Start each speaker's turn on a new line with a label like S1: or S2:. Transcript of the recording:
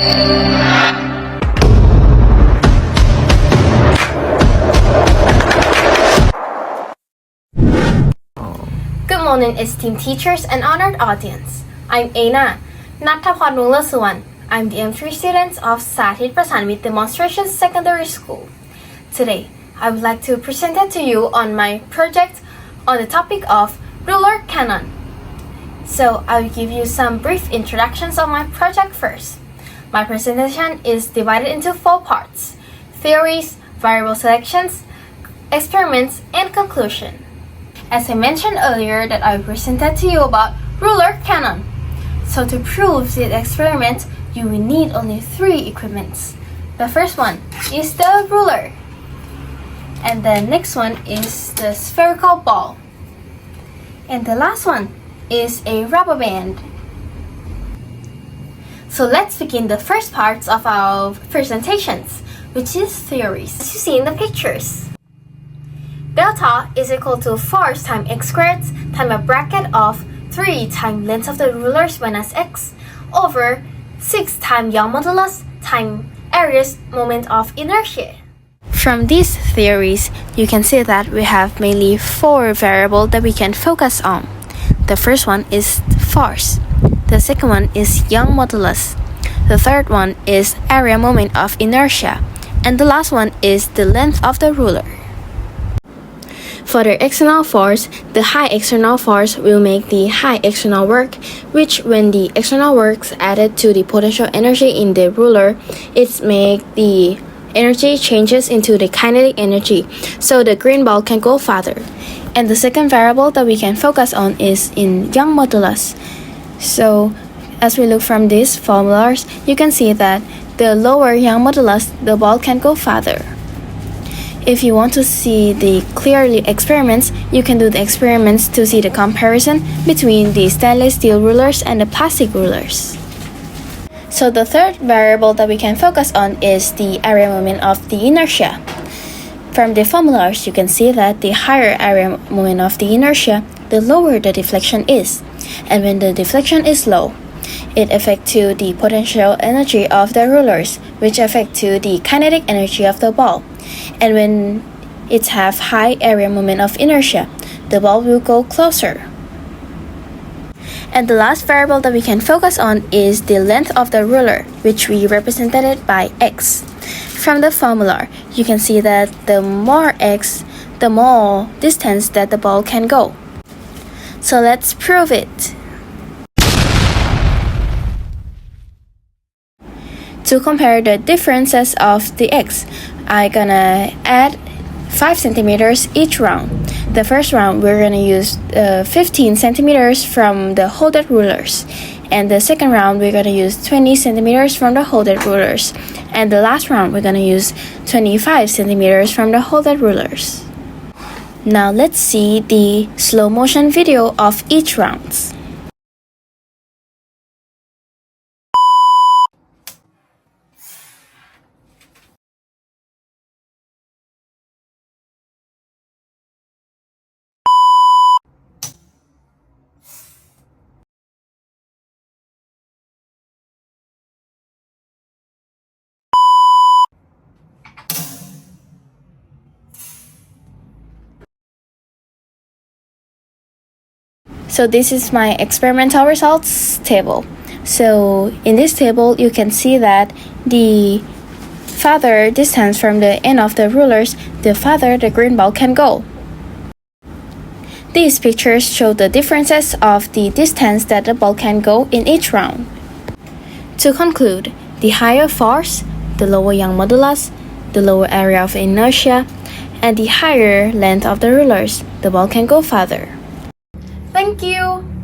S1: Good morning, esteemed teachers and honored audience. I'm Aina Natthaphor Nunglersuwan. I'm the M3 student of Sathit Prasanwit Demonstration Secondary School. Today, I would like to present it to you on my project on the topic of ruler cannon. So, I will give you some brief introductions of my project first. My presentation is divided into 4 parts: theories, variable selections, experiments, and conclusion. As I mentioned earlier that I presented to you about ruler cannon. So to prove this experiment, you will need only 3 equipments. The first one is the ruler. And the next one is the spherical ball. And the last one is a rubber band. So let's begin the first parts of our presentations, which is theories, as you see in the pictures. Delta is equal to force times x squared times a bracket of 3 times length of the rulers minus x over 6 times Young modulus times area's moment of inertia. From these theories, you can see that we have mainly 4 variables that we can focus on. The first one is force. The second one is Young modulus. The third one is area moment of inertia. And the last one is the length of the ruler. For the external force, the high external force will make the high external work, which when the external work is added to the potential energy in the ruler, it makes the energy changes into the kinetic energy, so the green ball can go farther. And the second variable that we can focus on is in Young modulus. So as we look from these formulas, you can see that the lower Young modulus, the ball can go farther. If you want to see the clearly experiments, you can do the experiments to see the comparison between the stainless steel rulers and the plastic rulers. So the third variable that we can focus on is the area moment of the inertia. From the formulas, you can see that the higher area moment of the inertia, the lower the deflection is. And when the deflection is low, it affects to the potential energy of the rulers, which affect to the kinetic energy of the ball. And when it have high area moment of inertia, the ball will go closer. And the last variable that we can focus on is the length of the ruler, which we represented it by x. From the formula, you can see that the more x, the more distance that the ball can go. So let's prove it. To compare the differences of the x, I'm gonna add 5 centimeters each round. The first round, we're gonna use 15 centimeters from the holded rulers. And the second round, we're gonna use 20 centimeters from the holded rulers. And the last round, we're gonna use 25 centimeters from the holded rulers. Now let's see the slow motion video of each round. So this is my experimental results table. So in this table, you can see that the farther distance from the end of the rulers, the farther the green ball can go. These pictures show the differences of the distance that the ball can go in each round. To conclude, the higher force, the lower Young modulus, the lower area of inertia, and the higher length of the rulers, the ball can go farther. Thank you!